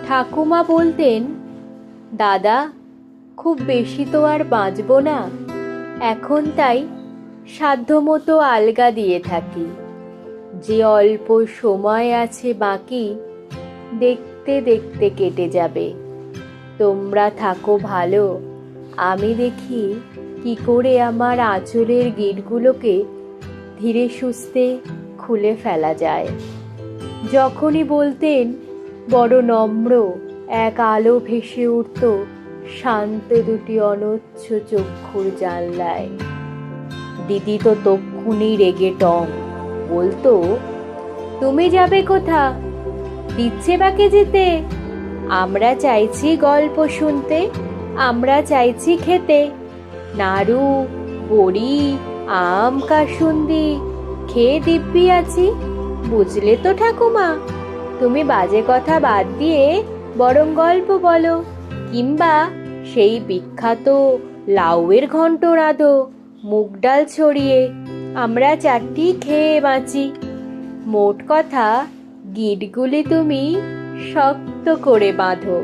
ঠাকুমা বলতেন, দাদা খুব বেশি তো আর বাঁচব না, এখন তাই সাধ্যমতো আলগা দিয়ে থাকি। যে অল্প সময় আছে বাকি, দেখতে দেখতে কেটে যাবে। তোমরা থাকো ভালো, আমি দেখি কি করে আমার আঁচলের গিঁটগুলোকে ধীরে সুস্থে খুলে ফেলা যায়। যখনই বলতেন, বড় নম্র এক আলো ভেসে উঠত শান্ত দুটি অনচ্ছ চক্ষুর জানলায়। দিদি তো তক্ষুনি রেগে টং, বলতো, তুমি যাবে কোথা, দিচ্ছে বাকে যেতে? আমরা চাইছি গল্প শুনতে, আমরা চাইছি খেতে। নাড়ু, বড়ি, আম, কাসুন্দি খেয়ে দিব্যি আছি। বুঝলে তো ঠাকুমা, তুমি বাজে কথা বাদ দিয়ে বরং গল্প বলো, কিংবা সেই বিখ্যাত লাউয়ের ঘন্ট রাঁধো, মুগ ডাল ছড়িয়ে, আমরা চারটি খেয়ে বাঁচি। মোট কথা, গিঁটগুলি তুমি শক্ত করে বাঁধো।